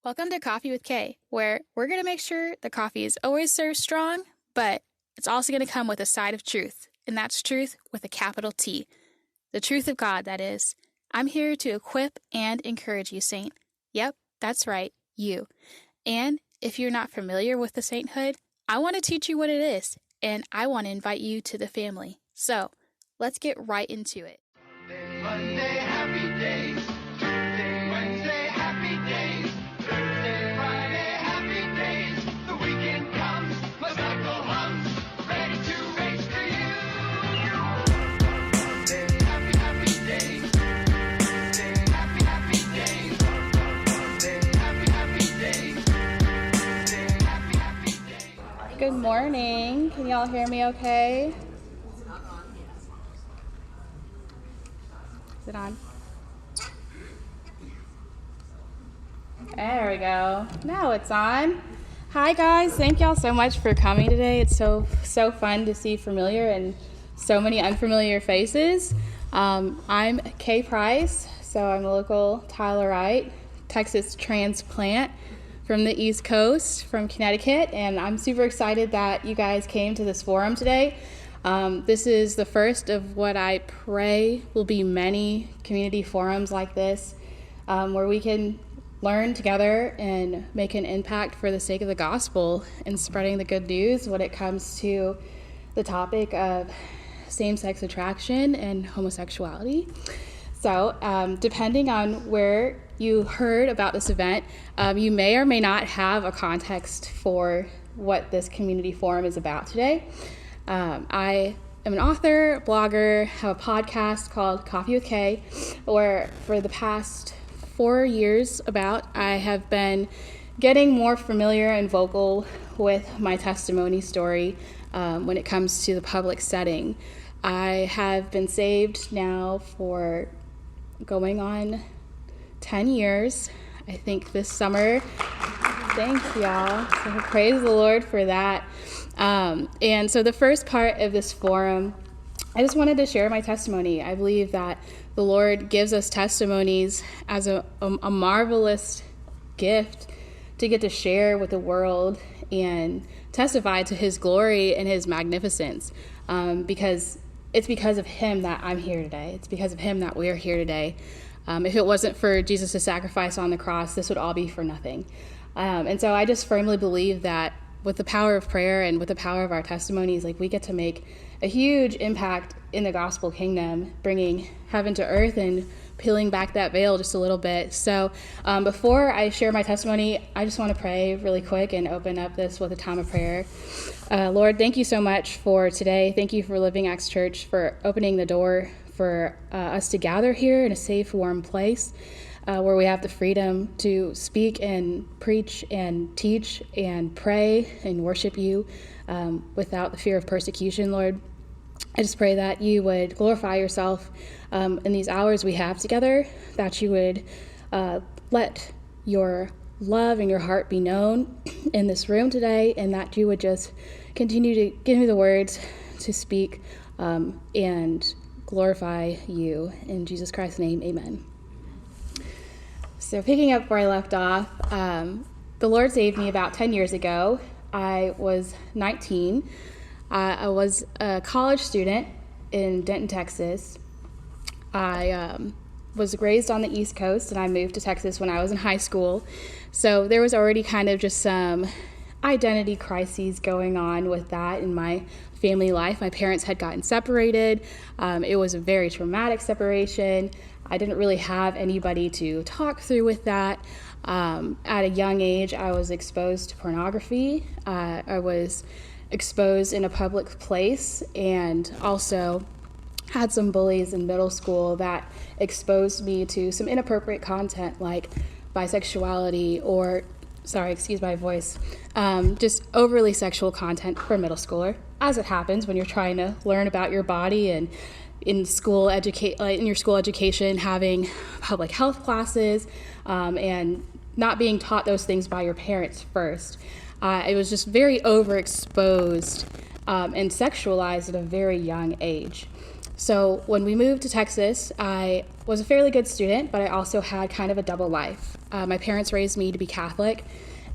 Welcome to Coffee with Kay, where we're going to make sure the coffee is always served strong, but it's also going to come with a side of truth, and that's truth with a capital T. The truth of God, that is. I'm here to equip and encourage you, Saint. Yep, that's right, you. And if you're not familiar with the sainthood, I want to teach you what it is, and I want to invite you to the family. So, let's get right into it. Monday, happy days. Tuesday, Wednesday, happy days. Thursday, Friday, happy days. The weekend comes, my cycle hums, ready to race for you. Monday, happy days. Tuesday, happy days. Monday, happy days. Tuesday, happy days. Good morning. Can y'all hear me okay? Is it on? There we go. Now it's on. Hi guys, thank y'all so much for coming today. It's so fun to see familiar and so many unfamiliar faces. I'm Kay Price, so I'm a local Tylerite, Texas transplant from the East Coast, from Connecticut, and I'm super excited that you guys came to this forum today. This is the first of what I pray will be many community forums like this, where we can learn together and make an impact for the sake of the gospel and spreading the good news when it comes to the topic of same-sex attraction and homosexuality. So, depending on where you heard about this event, you may or may not have a context for what this community forum is about today. I am an author, blogger, have a podcast called Coffee with Kay, where for the past 4 years I have been getting more familiar and vocal with my testimony story when it comes to the public setting. I have been saved now for going on 10 years, I think this summer. Thanks, y'all. So praise the Lord for that. And so the first part of this forum, I just wanted to share my testimony. I believe that the Lord gives us testimonies as a marvelous gift to get to share with the world and testify to his glory and his magnificence, because it's because of him that I'm here today. It's because of him that we're here today. If it wasn't for Jesus' sacrifice on the cross, this would all be for nothing. And so I just firmly believe that with the power of prayer and with the power of our testimonies, like, we get to make a huge impact in the gospel kingdom, bringing heaven to earth and peeling back that veil just a little bit. So before I share my testimony, I just want to pray really quick and open up this with a time of prayer. Lord, thank you so much for today. Thank you for Living Acts Church, for opening the door for us to gather here in a safe, warm place, where we have the freedom to speak and preach and teach and pray and worship you without the fear of persecution, Lord. I just pray that you would glorify yourself in these hours we have together, that you would let your love and your heart be known in this room today, and that you would just continue to give me the words to speak and glorify you. In Jesus Christ's name, amen. So picking up where I left off, the Lord saved me about 10 years ago. I was 19. I was a college student in Denton, Texas. I was raised on the East Coast, and I moved to Texas when I was in high school. So there was already kind of just some identity crises going on with that in my family life. My parents had gotten separated. It was a very traumatic separation. I didn't really have anybody to talk through with that. At a young age, I was exposed to pornography. I was exposed in a public place, and also had some bullies in middle school that exposed me to some inappropriate content like bisexuality or, sorry, excuse my voice, just overly sexual content for a middle schooler, as it happens when you're trying to learn about your body and in your school education, having public health classes, and not being taught those things by your parents first. It was just very overexposed and sexualized at a very young age. So when we moved to Texas, I was a fairly good student, but I also had kind of a double life. My parents raised me to be Catholic,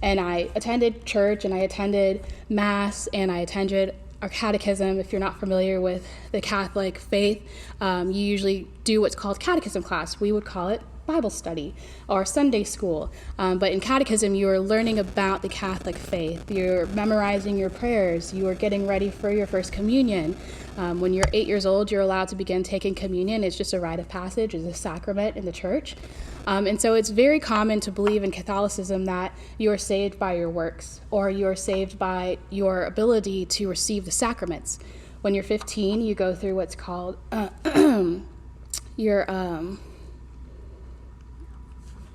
and I attended church, and I attended Mass, and I attended our catechism. If you're not familiar with the Catholic faith, you usually do what's called catechism class. We would call it Bible study or Sunday school. But in catechism, you are learning about the Catholic faith. You're memorizing your prayers. You are getting ready for your first communion. When you're 8 years old, you're allowed to begin taking communion. It's just a rite of passage. It's a sacrament in the church. And so it's very common to believe in Catholicism that you are saved by your works, or you are saved by your ability to receive the sacraments. When you're 15, you go through what's called your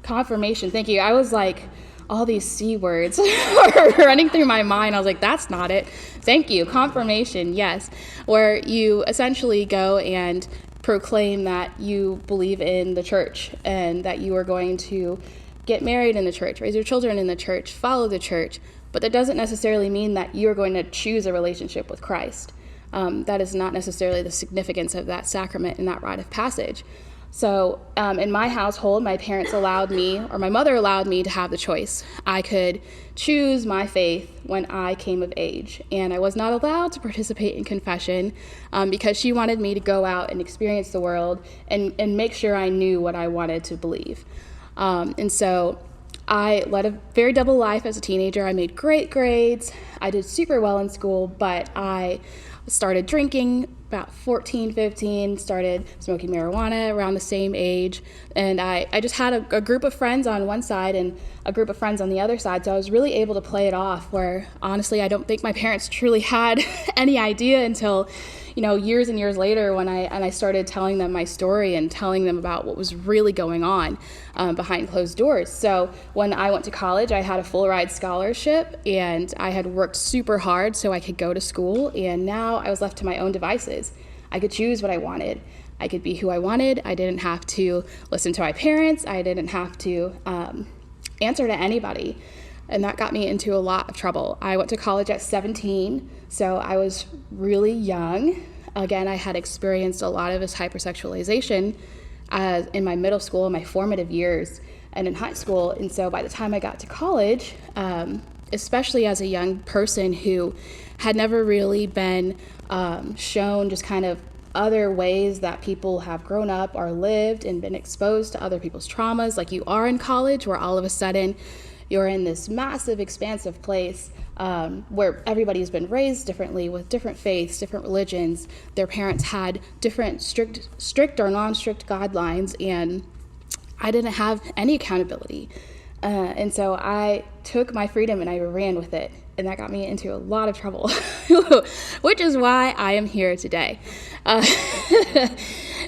confirmation. Thank you. I was like, all these C words were running through my mind. I was like, that's not it. Thank you. Confirmation, yes. Where you essentially go and proclaim that you believe in the church and that you are going to get married in the church, raise your children in the church, follow the church. But that doesn't necessarily mean that you're going to choose a relationship with Christ. That is not necessarily the significance of that sacrament and that rite of passage. So in my household, my parents allowed me, or my mother allowed me, to have the choice. I could choose my faith when I came of age, and I was not allowed to participate in confession because she wanted me to go out and experience the world and make sure I knew what I wanted to believe. And so I led a very double life as a teenager. I made great grades. I did super well in school, but I started drinking about 14, 15, started smoking marijuana around the same age. And I just had a group of friends on one side and a group of friends on the other side. So I was really able to play it off, where honestly, I don't think my parents truly had any idea until, years and years later when I started telling them my story and telling them about what was really going on behind closed doors. So when I went to college, I had a full ride scholarship, and I had worked super hard so I could go to school, and now I was left to my own devices. I could choose what I wanted. I could be who I wanted. I didn't have to listen to my parents. I didn't have to answer to anybody. And that got me into a lot of trouble. I went to college at 17, so I was really young. Again, I had experienced a lot of this hypersexualization in my middle school, in my formative years, and in high school. And so by the time I got to college, especially as a young person who had never really been shown just kind of other ways that people have grown up or lived and been exposed to other people's traumas, like you are in college, where all of a sudden you're in this massive, expansive place where everybody's been raised differently with different faiths, different religions. Their parents had different strict or non-strict guidelines, and I didn't have any accountability. And so I took my freedom and I ran with it, and that got me into a lot of trouble, which is why I am here today.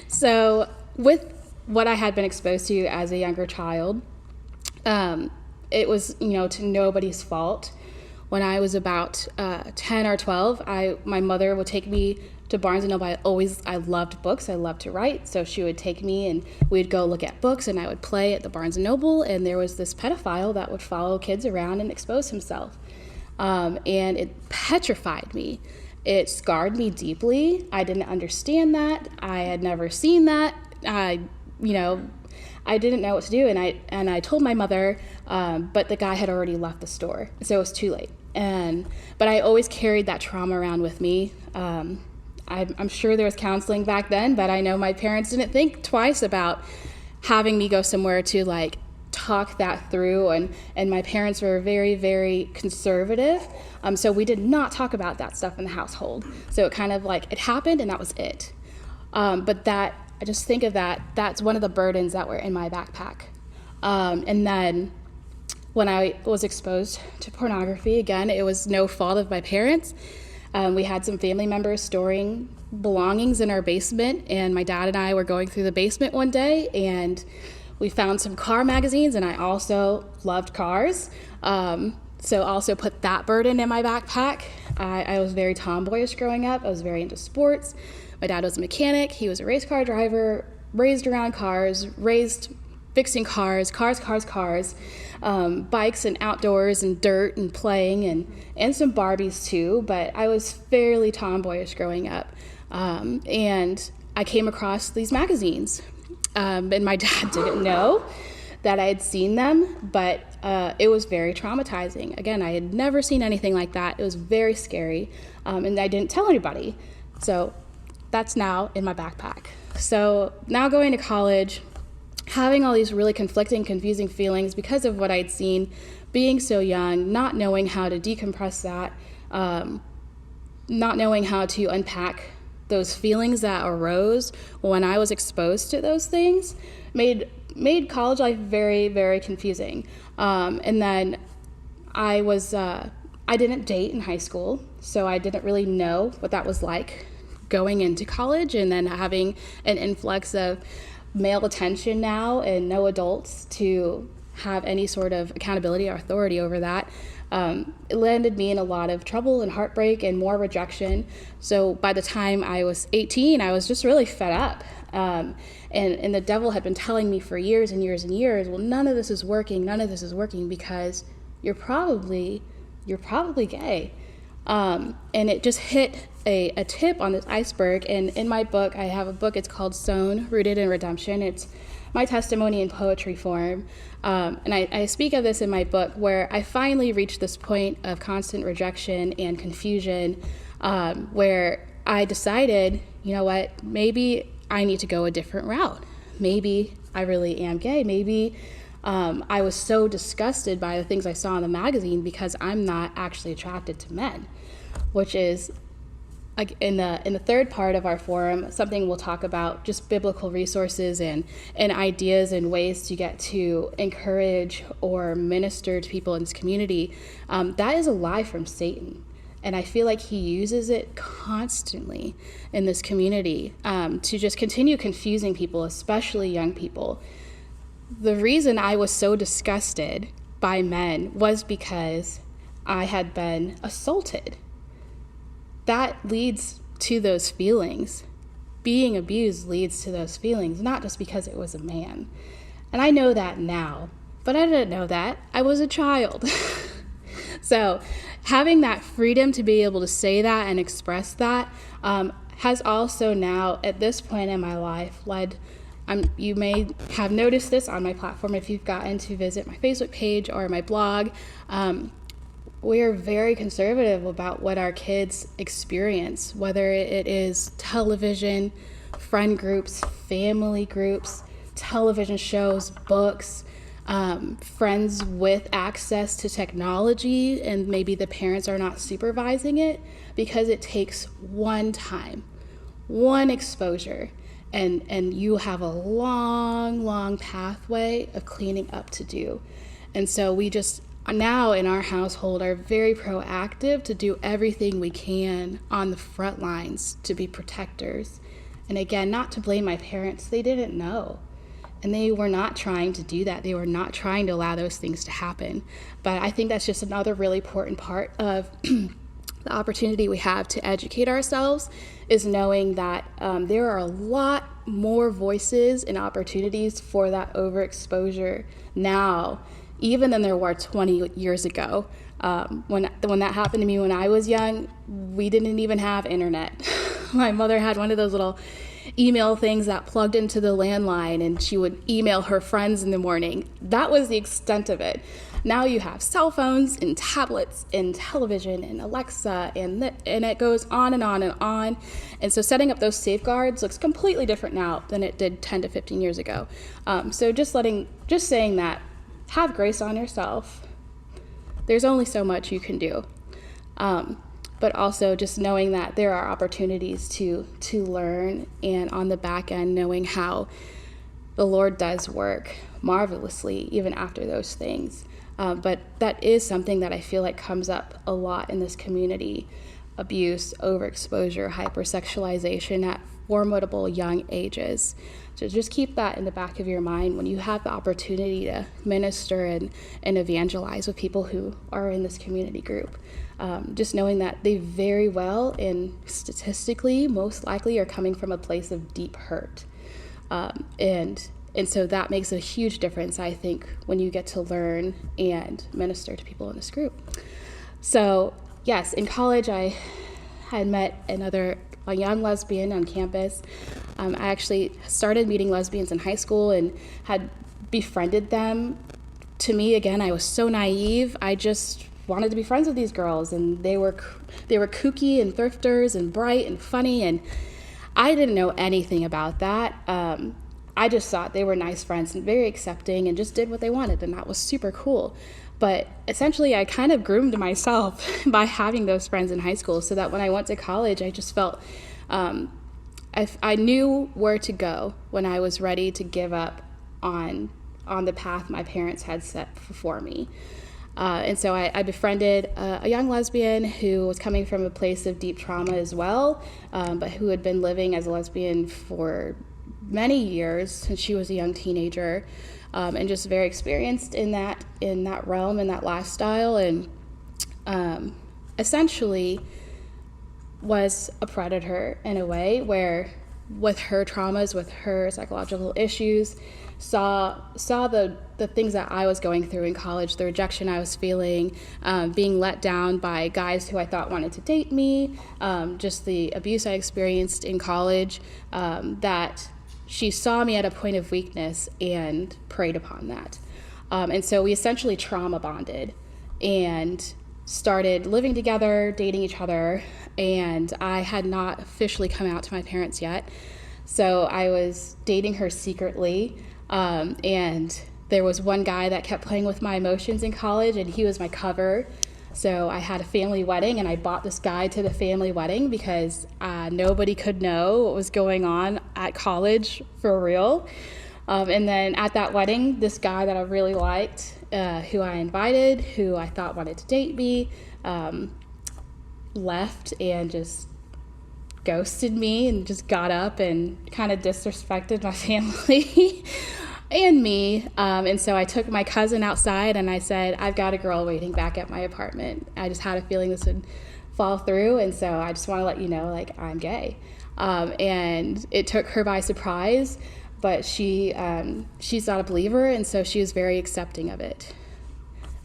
So with what I had been exposed to as a younger child, it was, to nobody's fault. When I was about 10 or 12, my mother would take me to Barnes & Noble. I loved books. I loved to write. So she would take me and we'd go look at books, and I would play at the Barnes & Noble. And there was this pedophile that would follow kids around and expose himself. And it petrified me. It scarred me deeply. I didn't understand that. I had never seen that. I didn't know what to do, and I told my mother, but the guy had already left the store, so it was too late. But I always carried that trauma around with me. I'm sure there was counseling back then, but I know my parents didn't think twice about having me go somewhere to talk that through, and my parents were very, very conservative, so we did not talk about that stuff in the household. So it kind of it happened, and that was it. But that, I just think of that's one of the burdens that were in my backpack. And then when I was exposed to pornography, again, it was no fault of my parents. We had some family members storing belongings in our basement, and my dad and I were going through the basement one day, and we found some car magazines, and I also loved cars. So also put that burden in my backpack. I was very tomboyish growing up. I was very into sports. My dad was a mechanic. He was a race car driver, raised around cars, raised fixing cars, bikes and outdoors and dirt and playing and some Barbies too. But I was fairly tomboyish growing up. And I came across these magazines, and my dad didn't know that I had seen them, but it was very traumatizing. Again, I had never seen anything like that. It was very scary, and I didn't tell anybody. So that's now in my backpack. So now going to college, having all these really conflicting, confusing feelings because of what I'd seen, being so young, not knowing how to decompress that, not knowing how to unpack those feelings that arose when I was exposed to those things, made college life very, very confusing. And then I didn't date in high school, so I didn't really know what that was like going into college, and then having an influx of male attention now and no adults to have any sort of accountability or authority over that. It landed me in a lot of trouble and heartbreak and more rejection. So by the time I was 18, I was just really fed up. And the devil had been telling me for years and years and years, well, none of this is working because you're probably gay. And it just hit a tip on this iceberg. And in my book, I have a book, it's called Sown, Rooted in Redemption. It's my testimony in poetry form. And I speak of this in my book, where I finally reached this point of constant rejection and confusion, where I decided, you know what, maybe I need to go a different route. Maybe I really am gay. Maybe I was so disgusted by the things I saw in the magazine because I'm not actually attracted to men, which is, like, in the third part of our forum, something we'll talk about, just biblical resources and ideas and ways to get to encourage or minister to people in this community. That is a lie from Satan. And I feel like he uses it constantly in this community to just continue confusing people, especially young people. The reason I was so disgusted by men was because I had been assaulted. That leads to those feelings. Being abused leads to those feelings, not just because it was a man. And I know that now, but I didn't know that. I was a child. So having that freedom to be able to say that and express that has also now, at this point in my life, led, you may have noticed this on my platform if you've gotten to visit my Facebook page or my blog. We're very conservative about what our kids experience, whether it is television, friend groups, family groups, television shows, books, friends with access to technology, and maybe the parents are not supervising it, because it takes one time, one exposure, and you have a long pathway of cleaning up to do. And so we just now in our household are very proactive to do everything we can on the front lines to be protectors. And again, not to blame my parents, they didn't know. And they were not trying to do that. They were not trying to allow those things to happen. But I think that's just another really important part of the opportunity we have to educate ourselves, is knowing that there are a lot more voices and opportunities for that overexposure now, even than there were 20 years ago. When that happened to me when I was young, we didn't even have internet. My mother had one of those little email things that plugged into the landline, and she would email her friends in the morning. That was the extent of it. Now you have cell phones and tablets and television and Alexa, and it goes on and on and on. And so setting up those safeguards looks completely different now than it did 10 to 15 years ago. So just saying that, have grace on yourself. There's only so much you can do. But also just knowing that there are opportunities to learn, and on the back end, knowing how the Lord does work marvelously even after those things. But that is something that I feel like comes up a lot in this community: abuse, overexposure, hypersexualization at formidable young ages. So just keep that in the back of your mind when you have the opportunity to minister and evangelize with people who are in this community group. Just knowing that they very well and statistically most likely are coming from a place of deep hurt. And so that makes a huge difference, I think, when you get to learn and minister to people in this group. So yes, in college I had met a young lesbian on campus. I actually started meeting lesbians in high school and had befriended them. To me, again, I was so naive. I just wanted to be friends with these girls, and they were kooky and thrifters and bright and funny, and I didn't know anything about that. I just thought they were nice friends and very accepting and just did what they wanted, and that was super cool. But essentially, I kind of groomed myself by having those friends in high school, so that when I went to college, I just felt I knew where to go when I was ready to give up on the path my parents had set before me. And so I befriended a young lesbian who was coming from a place of deep trauma as well, but who had been living as a lesbian for many years since she was a young teenager, and just very experienced in that realm and that lifestyle, and essentially was a predator in a way, where with her traumas, with her psychological issues, saw the things that I was going through in college, the rejection I was feeling, being let down by guys who I thought wanted to date me, just the abuse I experienced in college, that she saw me at a point of weakness and preyed upon that. And so we essentially trauma bonded and started living together, dating each other, and I had not officially come out to my parents yet. So I was dating her secretly, and there was one guy that kept playing with my emotions in college, and he was my cover. So I had a family wedding, and I bought this guy to the family wedding because nobody could know what was going on at college for real. And then at that wedding, this guy that I really liked, who I invited, who I thought wanted to date me, left and just ghosted me and just got up and kind of disrespected my family and me. And so I took my cousin outside and I said, I've got a girl waiting back at my apartment. I just had a feeling this would fall through, and so I just want to let you know, like, I'm gay. And it took her by surprise, but she's not a believer, and so she was very accepting of it.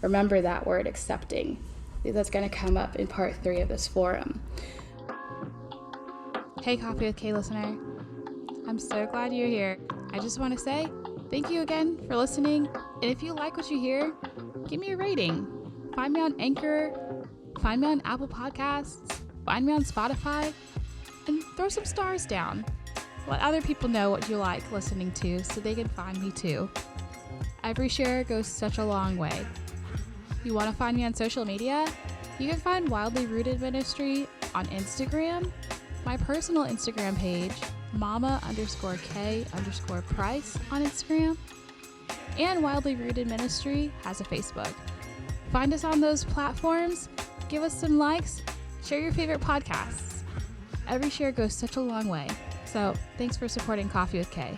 Remember that word, accepting. That's going to come up in part 3 of this forum. Hey, Coffee with K listener. I'm so glad you're here. I just want to say thank you again for listening. And if you like what you hear, give me a rating. Find me on Anchor, find me on Apple Podcasts, find me on Spotify, and throw some stars down. Let other people know what you like listening to so they can find me too. Every share goes such a long way. You want to find me on social media? You can find Wildly Rooted Ministry on Instagram, my personal Instagram page, mama_k_price on Instagram, and Wildly Rooted Ministry has a Facebook. Find us on those platforms, give us some likes, share your favorite podcasts. Every share goes such a long way. So thanks for supporting Coffee with K.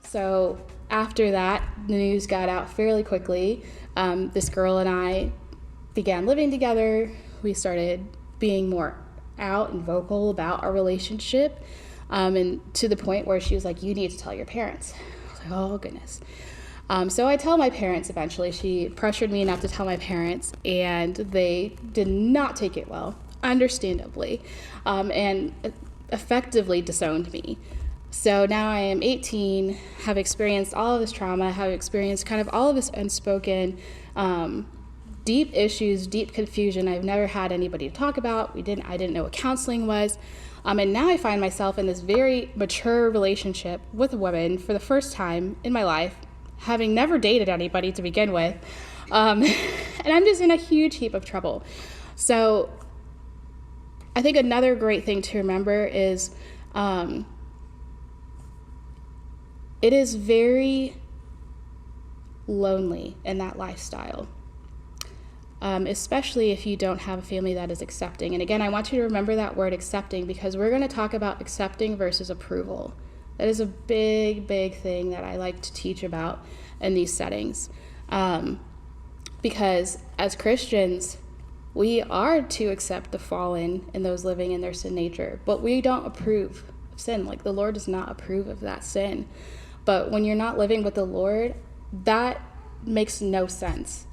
So after that, the news got out fairly quickly. This girl and I began living together. We started being more out and vocal about our relationship, and to the point where she was like, you need to tell your parents. I was like, oh goodness. So I tell my parents eventually. She pressured me enough to tell my parents, and they did not take it well, understandably, and effectively disowned me. So now I am 18, have experienced all of this trauma, have experienced kind of all of this unspoken, deep issues, deep confusion I've never had anybody to talk about. I didn't know what counseling was. And now I find myself in this very mature relationship with a woman for the first time in my life, having never dated anybody to begin with. And I'm just in a huge heap of trouble. So I think another great thing to remember is it is very lonely in that lifestyle, especially if you don't have a family that is accepting. And again, I want you to remember that word accepting, because we're going to talk about accepting versus approval. That is a big, big thing that I like to teach about in these settings. Because as Christians, we are to accept the fallen and those living in their sin nature, but we don't approve of sin. Like, the Lord does not approve of that sin. But when you're not living with the Lord, that makes no sense.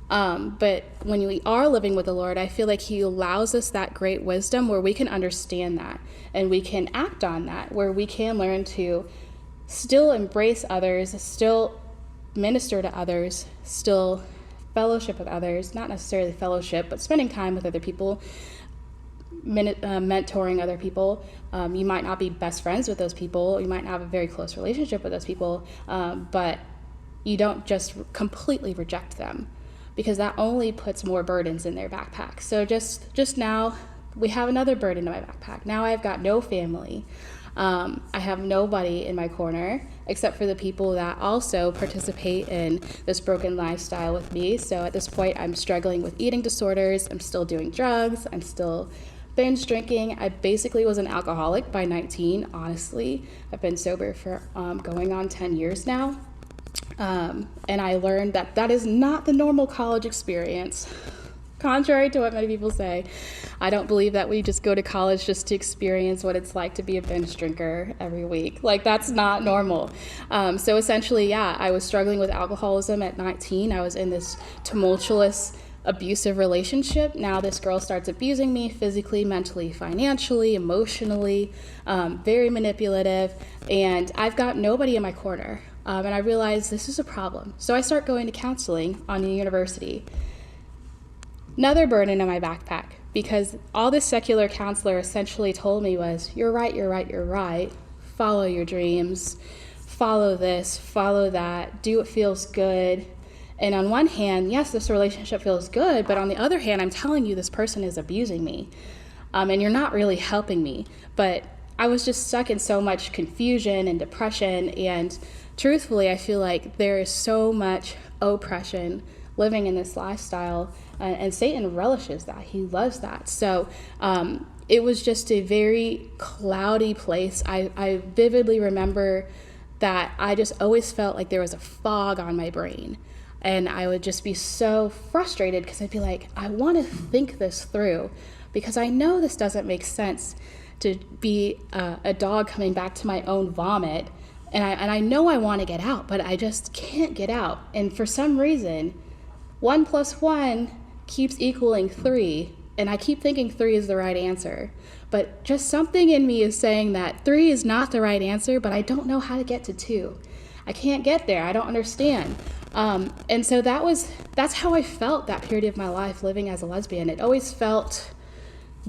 But when we are living with the Lord, I feel like he allows us that great wisdom where we can understand that and we can act on that, where we can learn to still embrace others, still minister to others, still fellowship with others, not necessarily fellowship, but spending time with other people, mentoring other people. You might not be best friends with those people. You might not have a very close relationship with those people, but you don't just completely reject them, because that only puts more burdens in their backpack. So just now, we have another burden in my backpack. Now I've got no family. I have nobody in my corner except for the people that also participate in this broken lifestyle with me. So at this point, I'm struggling with eating disorders. I'm still doing drugs. I'm still binge drinking. I basically was an alcoholic by 19, honestly. I've been sober for going on 10 years now. And I learned that that is not the normal college experience. Contrary to what many people say, I don't believe that we just go to college just to experience what it's like to be a binge drinker every week. Like, that's not normal. So essentially, yeah, I was struggling with alcoholism at 19. I was in this tumultuous, abusive relationship. Now this girl starts abusing me physically, mentally, financially, emotionally, very manipulative, and I've got nobody in my corner. And I realized this is a problem. So I start going to counseling on the university. Another burden in my backpack, because all this secular counselor essentially told me was, you're right, you're right, you're right. Follow your dreams. Follow this, follow that. Do what feels good. And on one hand, yes, this relationship feels good, but on the other hand, I'm telling you this person is abusing me. And you're not really helping me. But I was just stuck in so much confusion and depression, and truthfully, I feel like there is so much oppression living in this lifestyle, and Satan relishes that. He loves that. So it was just a very cloudy place. I vividly remember that I just always felt like there was a fog on my brain, and I would just be so frustrated because I'd be like, I want to think this through, because I know this doesn't make sense to be a dog coming back to my own vomit. And I know I want to get out, but I just can't get out. And for some reason, 1 + 1 keeps equaling 3. And I keep thinking 3 is the right answer. But just something in me is saying that 3 is not the right answer, but I don't know how to get to 2. I can't get there. I don't understand. And so that's how I felt that period of my life living as a lesbian. It always felt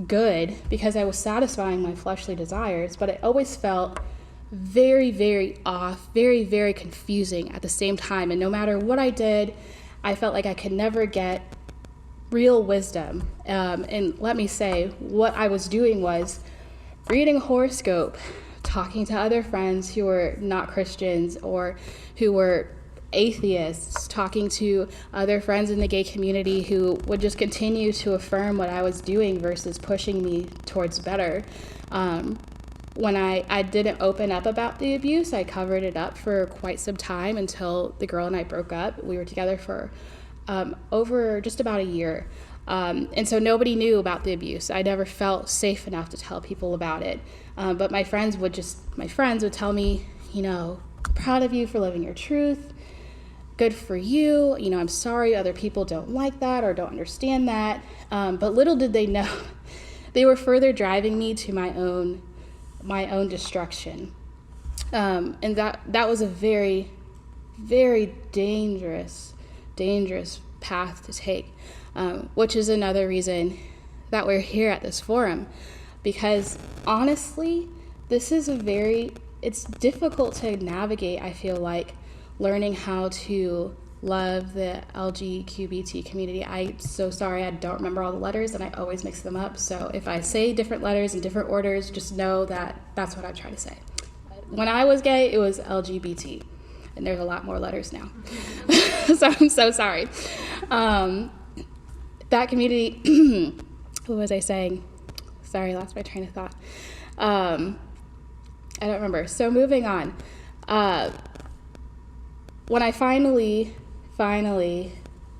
good because I was satisfying my fleshly desires, but it always felt very, very off, very, very confusing at the same time. And no matter what I did, I felt like I could never get real wisdom. And let me say, what I was doing was reading a horoscope, talking to other friends who were not Christians or who were atheists, talking to other friends in the gay community who would just continue to affirm what I was doing versus pushing me towards better. When I didn't open up about the abuse, I covered it up for quite some time until the girl and I broke up. We were together for over just about a year. And so nobody knew about the abuse. I never felt safe enough to tell people about it. But my friends would tell me, proud of you for living your truth. Good for you. I'm sorry other people don't like that or don't understand that. But little did they know, they were further driving me to my own destruction. And that was a very, very dangerous path to take, which is another reason that we're here at this forum, because honestly, this is it's difficult to navigate, I feel like, learning how to love the LGQBT community. I'm so sorry, I don't remember all the letters and I always mix them up. So if I say different letters in different orders, just know that that's what I'm trying to say. When I was gay, it was LGBT, and there's a lot more letters now. So I'm so sorry. That community, what was I saying? Sorry, I lost my train of thought. I don't remember. So moving on. When I finally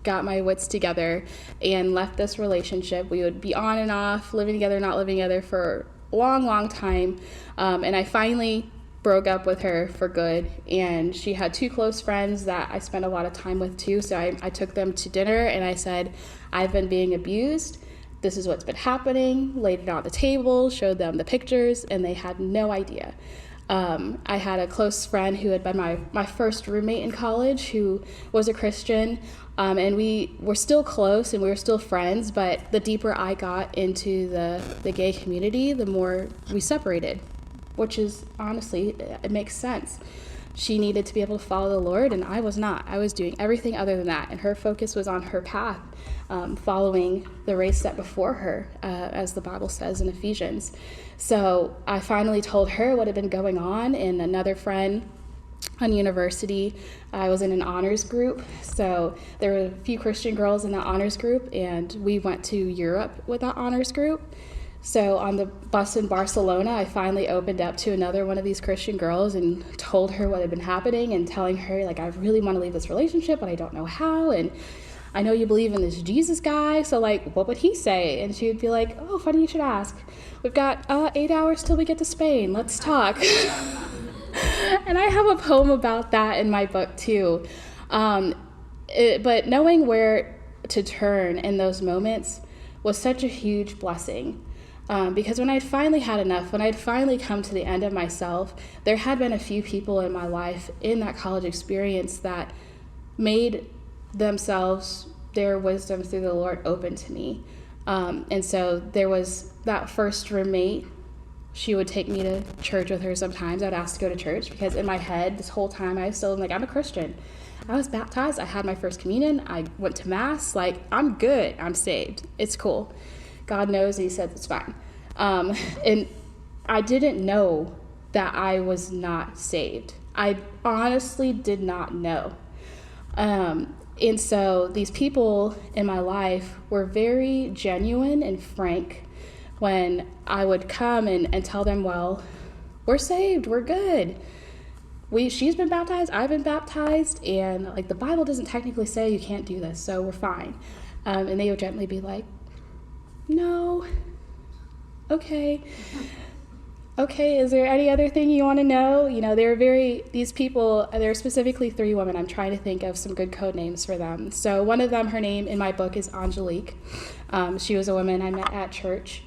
got my wits together and left this relationship, we would be on and off, living together, not living together for a long, long time. And I finally broke up with her for good, and she had two close friends that I spent a lot of time with too. So I took them to dinner and I said, I've been being abused. This is what's been happening, laid it on the table, showed them the pictures, and they had no idea. I had a close friend who had been my first roommate in college who was a Christian, and we were still close and we were still friends, but the deeper I got into the gay community, the more we separated, which is honestly, it makes sense. She needed to be able to follow the Lord, and I was not. I was doing everything other than that, and her focus was on her path, following the race set before her, as the Bible says in Ephesians. So I finally told her what had been going on, and another friend on university, I was in an honors group, so there were a few Christian girls in that honors group, and we went to Europe with that honors group. So on the bus in Barcelona, I finally opened up to another one of these Christian girls and told her what had been happening, and telling her, like, I really want to leave this relationship, but I don't know how, and I know you believe in this Jesus guy, so, like, what would he say? And she would be like, oh, funny you should ask. We've got 8 hours till we get to Spain. Let's talk. And I have a poem about that in my book, too. But knowing where to turn in those moments was such a huge blessing. Because when I'd finally had enough, when I'd finally come to the end of myself, there had been a few people in my life in that college experience that made themselves, their wisdom through the Lord, open to me. And so there was that first roommate. She would take me to church with her sometimes. I'd ask to go to church because in my head this whole time I still am like, I'm a Christian. I was baptized. I had my first communion. I went to mass. Like, I'm good. I'm saved. It's cool. God knows, and he said it's fine. And I didn't know that I was not saved. I honestly did not know. And so these people in my life were very genuine and frank when I would come and tell them, well, we're saved, we're good. She's been baptized, I've been baptized, and like the Bible doesn't technically say you can't do this, so we're fine. And they would gently be like, no, okay, is there any other thing you want to know? You know, these people, there are specifically 3 women. I'm trying to think of some good code names for them. So one of them, her name in my book is Angelique. She was a woman I met at church.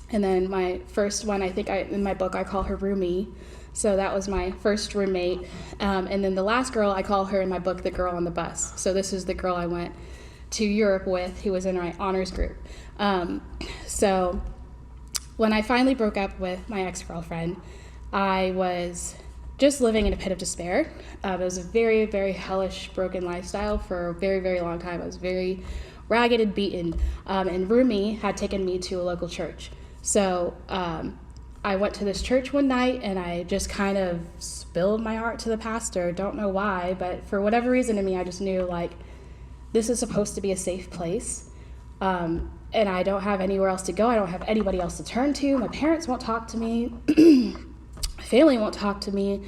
And then my first one, in my book, I call her Roomie. So that was my first roommate. And then the last girl, I call her in my book the girl on the bus. So this is the girl I went to Europe with, who was in my honors group. So when I finally broke up with my ex-girlfriend, I was just living in a pit of despair. It was a very, very hellish, broken lifestyle for a very, very long time. I was very ragged and beaten. And Rumi had taken me to a local church. So I went to this church one night and I just kind of spilled my heart to the pastor. Don't know why, but for whatever reason in me, I just knew, like, this is supposed to be a safe place. And I don't have anywhere else to go. I don't have anybody else to turn to. My parents won't talk to me. My family won't talk to me.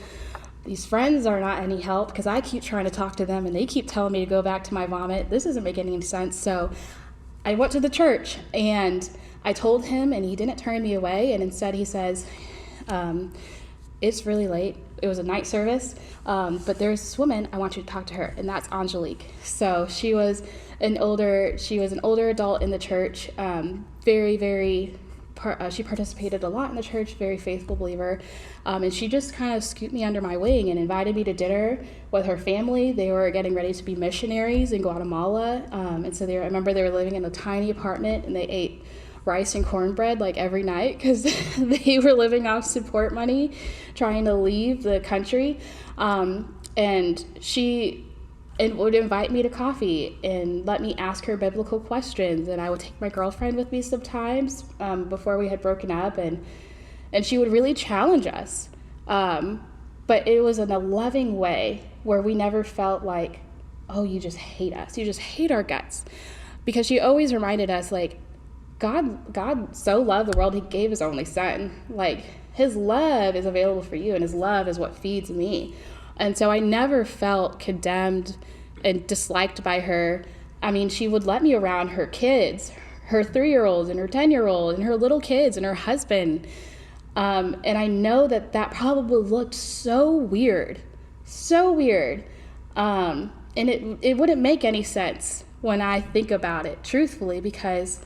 These friends are not any help because I keep trying to talk to them and they keep telling me to go back to my vomit. This isn't making any sense. So I went to the church and I told him, and he didn't turn me away. And instead he says, it's really late. It was a night service, but there's this woman, I want you to talk to her, and that's Angelique. So she was an older adult in the church, she participated a lot in the church, very faithful believer, and she just kind of scooped me under my wing and invited me to dinner with her family. They were getting ready to be missionaries in Guatemala, and so I remember they were living in a tiny apartment, and they ate rice and cornbread like every night because they were living off support money, trying to leave the country. And she would invite me to coffee and let me ask her biblical questions. And I would take my girlfriend with me sometimes before we had broken up, and she would really challenge us. But it was in a loving way where we never felt like, oh, you just hate us. You just hate our guts. Because she always reminded us, like, God so loved the world, he gave his only son. Like, his love is available for you, and his love is what feeds me. And so I never felt condemned and disliked by her. I mean, she would let me around her kids, her 3-year-olds and her 10-year-old and her little kids and her husband. And I know that probably looked so weird. And it wouldn't make any sense when I think about it, truthfully, because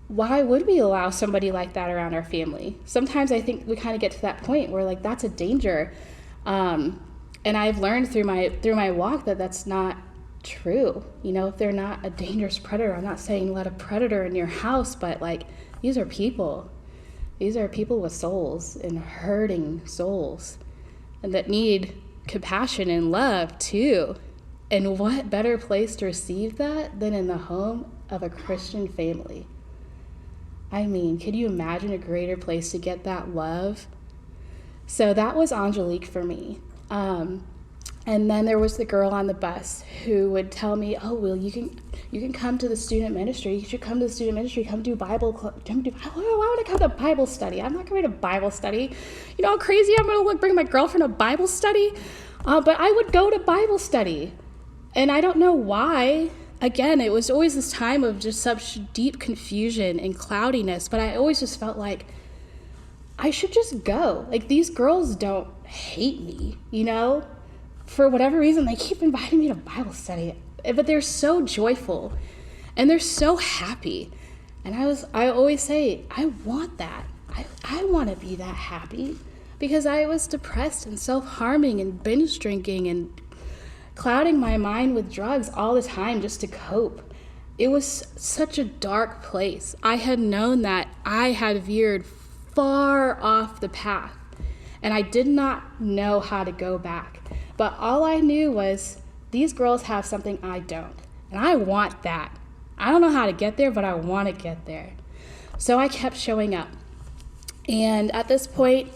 why would we allow somebody like that around our family? Sometimes I think we kind of get to that point where like that's a danger. And I've learned through my walk that that's not true. You know, if they're not a dangerous predator, I'm not saying let a predator in your house, but like these are people. These are people with souls and hurting souls and that need compassion and love too. And what better place to receive that than in the home of a Christian family? I mean, could you imagine a greater place to get that love? So that was Angelique for me. And then there was the girl on the bus who would tell me, oh, well, you can come to the student ministry. You should come to the student ministry. Come do Bible club. Why would I come to Bible study? I'm not going to Bible study. You know how crazy I'm going to bring my girlfriend to Bible study? But I would go to Bible study. And I don't know why. Again, it was always this time of just such deep confusion and cloudiness. But I always just felt like I should just go. Like, these girls don't hate me, you know? For whatever reason, they keep inviting me to Bible study, but they're so joyful and they're so happy. And I always say, I want that. I want to be that happy because I was depressed and self-harming and binge drinking and clouding my mind with drugs all the time just to cope. It was such a dark place. I had known that I had veered far off the path and I did not know how to go back. But all I knew was these girls have something I don't, and I want that. I don't know how to get there, but I want to get there. So I kept showing up. And at this point,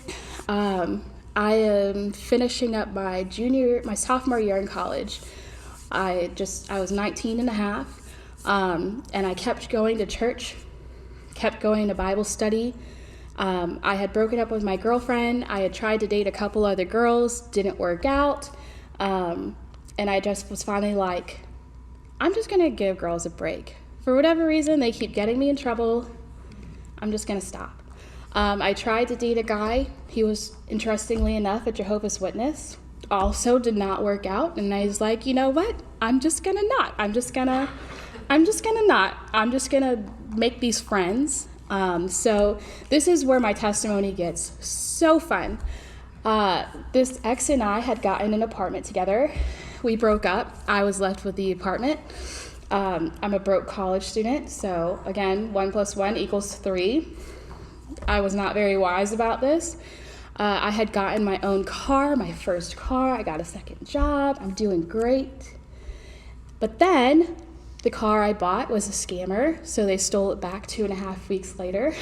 I am finishing up my sophomore year in college. I was 19 and a half, and I kept going to church, kept going to Bible study. I had broken up with my girlfriend. I had tried to date a couple other girls, didn't work out. And I just was finally like, I'm just going to give girls a break. For whatever reason, they keep getting me in trouble. I'm just going to stop. I tried to date a guy. He was, interestingly enough, a Jehovah's Witness. Also did not work out. And I was like, you know what? I'm just going to make these friends. So this is where my testimony gets so fun. This ex and I had gotten an apartment together. We broke up. I was left with the apartment. I'm a broke college student. So again, 1 + 1 = 3. I was not very wise about this. I had gotten my own car, my first car. I got a second job. I'm doing great. But then the car I bought was a scammer, so they stole it back 2.5 weeks later.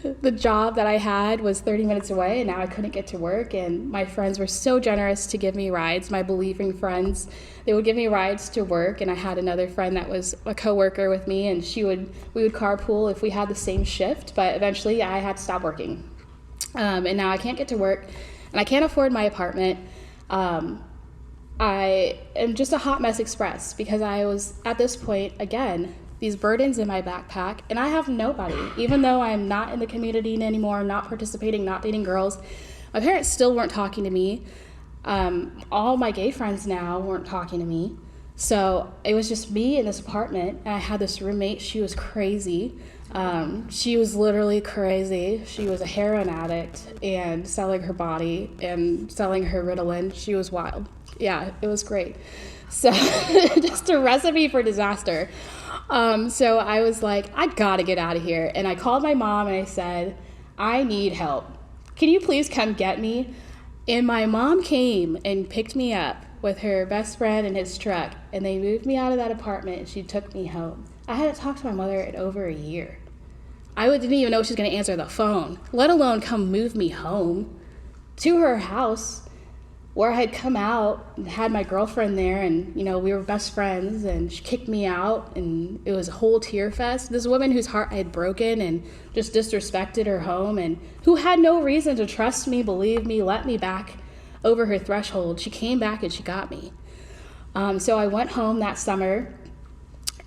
The job that I had was 30 minutes away, and now I couldn't get to work, and my friends were so generous to give me rides, my believing friends. They would give me rides to work, and I had another friend that was a coworker with me, and we would carpool if we had the same shift, but eventually I had to stop working. And now I can't get to work, and I can't afford my apartment. I am just a hot mess express because I was, at this point, again, these burdens in my backpack, and I have nobody. Even though I'm not in the community anymore, not participating, not dating girls, my parents still weren't talking to me. All my gay friends now weren't talking to me. So it was just me in this apartment, and I had this roommate. She was crazy. She was literally crazy. She was a heroin addict and selling her body and selling her Ritalin. She was wild. Yeah, it was great. So just a recipe for disaster. So I was like, I gotta get out of here. And I called my mom and I said, I need help. Can you please come get me? And my mom came and picked me up with her best friend in his truck, and they moved me out of that apartment and she took me home. I hadn't talked to my mother in over a year. I didn't even know she was going to answer the phone, let alone come move me home to her house where I had come out and had my girlfriend there, and we were best friends, and she kicked me out, and it was a whole tear fest. This woman whose heart I had broken and just disrespected her home, and who had no reason to trust me, believe me, let me back over her threshold. She came back and she got me. So I went home that summer,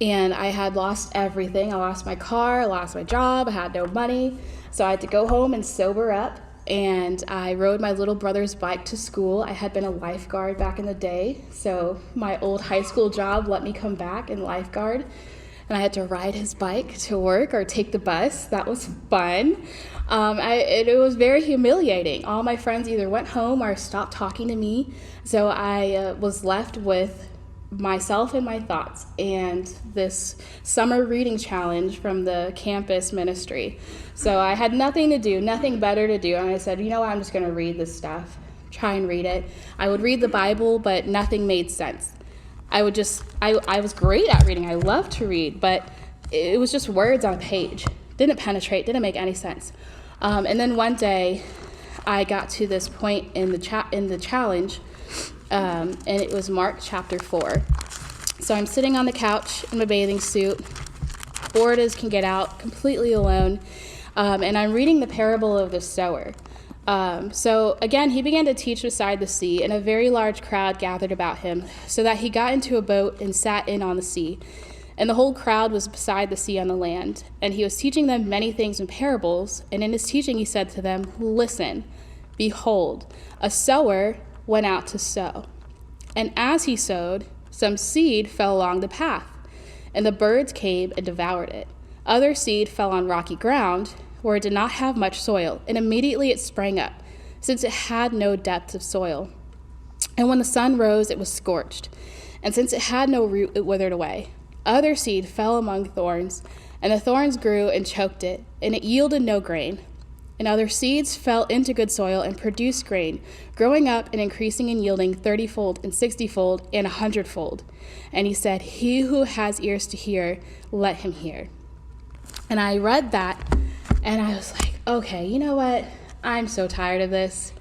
and I had lost everything. I lost my car, I lost my job, I had no money. So I had to go home and sober up, and I rode my little brother's bike to school. I had been a lifeguard back in the day, so my old high school job let me come back and lifeguard, and I had to ride his bike to work or take the bus. That was fun. It was very humiliating. All my friends either went home or stopped talking to me, so I was left with myself and my thoughts and this summer reading challenge from the campus ministry. So I had nothing to do, nothing better to do, and I said, you know what, I'm just going to read this stuff, try and read it. I would read the Bible, but nothing made sense. I was great at reading. I loved to read, but it was just words on a page. Didn't penetrate, didn't make any sense. And then one day I got to this point in the challenge, and it was Mark chapter 4. So I'm sitting on the couch in my bathing suit, bored as can get out, completely alone, and I'm reading the parable of the sower. So again, he began to teach beside the sea, and a very large crowd gathered about him, so that he got into a boat and sat in on the sea. And the whole crowd was beside the sea on the land. And he was teaching them many things in parables, and in his teaching he said to them, listen, behold, a sower went out to sow. And as he sowed, some seed fell along the path, and the birds came and devoured it. Other seed fell on rocky ground, where it did not have much soil, and immediately it sprang up, since it had no depth of soil. And when the sun rose, it was scorched, and since it had no root, it withered away. Other seed fell among thorns, and the thorns grew and choked it, and it yielded no grain. And other seeds fell into good soil and produced grain, growing up and increasing and yielding 30-fold and 60-fold and 100-fold. And he said, he who has ears to hear, let him hear. And I read that, and I was like, okay, you know what? I'm so tired of this.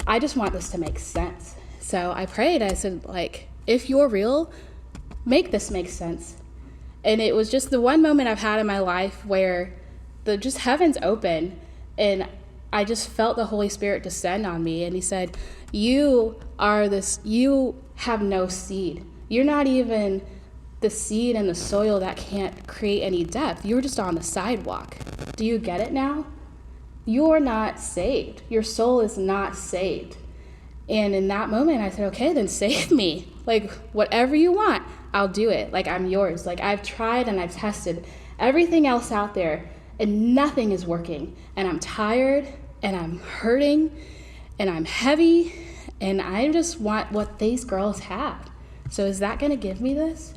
I just want this to make sense. So I prayed. I said, if you're real, make this make sense. And it was just the one moment I've had in my life where just heavens open, and I just felt the Holy Spirit descend on me. And he said, you have no seed. You're not even the seed in the soil that can't create any depth. You're just on the sidewalk. Do you get it now? You're not saved. Your soul is not saved. And in that moment, I said, okay, then save me. Whatever you want, I'll do it. I'm yours. I've tried and I've tested everything else out there, and nothing is working. And I'm tired, and I'm hurting, and I'm heavy, and I just want what these girls have. So is that going to give me this?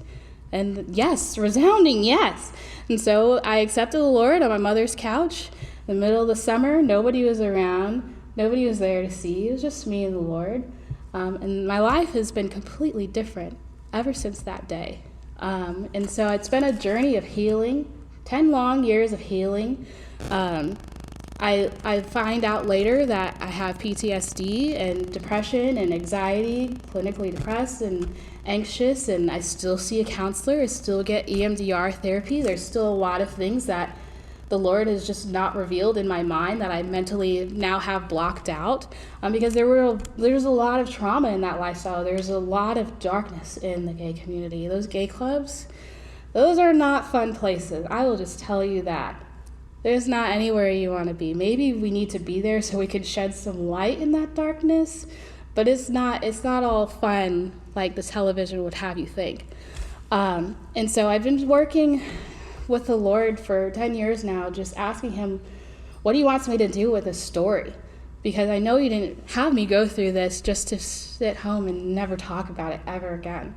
And yes, resounding yes. And so I accepted the Lord on my mother's couch in the middle of the summer. Nobody was around. Nobody was there to see. It was just me and the Lord. And my life has been completely different ever since that day. And so it's been a journey of healing, 10 long years of healing. I find out later that I have PTSD and depression and anxiety, clinically depressed and anxious, and I still see a counselor. I still get EMDR therapy. There's still a lot of things that the Lord has just not revealed in my mind that I mentally now have blocked out, because there's a lot of trauma in that lifestyle. There's a lot of darkness in the gay community. Those gay clubs, those are not fun places. I will just tell you that. There's not anywhere you want to be. Maybe we need to be there so we can shed some light in that darkness, but it's not all fun like the television would have you think. And so I've been working with the Lord for 10 years now, just asking him what he wants me to do with this story, because I know he didn't have me go through this just to sit home and never talk about it ever again.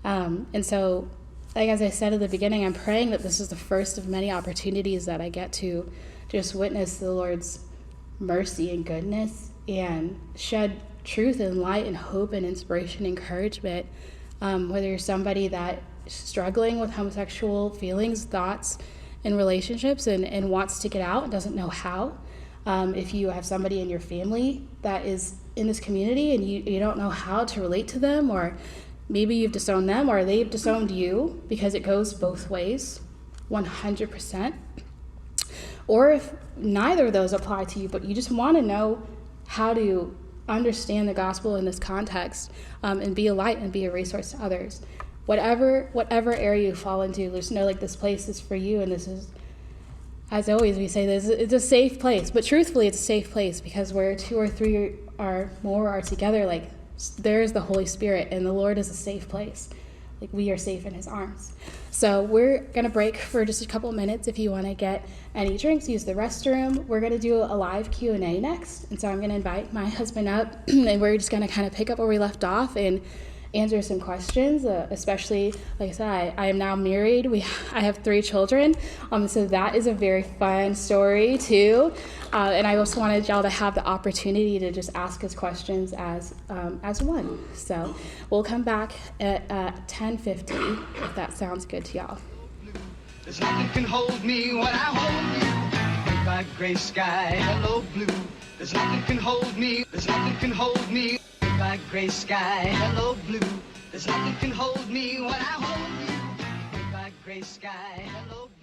And so, as I said at the beginning, I'm praying that this is the first of many opportunities that I get to just witness the Lord's mercy and goodness and shed truth and light and hope and inspiration and encouragement, whether you're somebody that struggling with homosexual feelings, thoughts, and relationships and wants to get out and doesn't know how. If you have somebody in your family that is in this community and you don't know how to relate to them, or maybe you've disowned them or they've disowned you, because it goes both ways, 100%. Or if neither of those apply to you, but you just want to know how to understand the gospel in this context, and be a light and be a resource to others, whatever area you fall into, just know like this place is for you, and this is, as always we say, this it's a safe place. But truthfully, it's a safe place because where 2 or 3 are more are together, like there is the Holy Spirit, and the Lord is a safe place. Like we are safe in his arms. So we're gonna break for just a couple minutes. If you want to get any drinks, use the restroom. We're gonna do a live Q&A next, and so I'm gonna invite my husband up and we're just gonna kind of pick up where we left off and answer some questions, especially, like I said, I am now married. I have 3 children, so that is a very fun story too. And I also wanted y'all to have the opportunity to just ask us questions as one. So we'll come back at 10:50 if that sounds good to y'all. There's nothing can hold me when I hold you. Goodbye gray sky, hello blue. There's nothing can hold me. There's nothing can hold me. Goodbye gray sky, hello blue. There's nothing can hold me when I hold you. Goodbye gray sky, hello blue.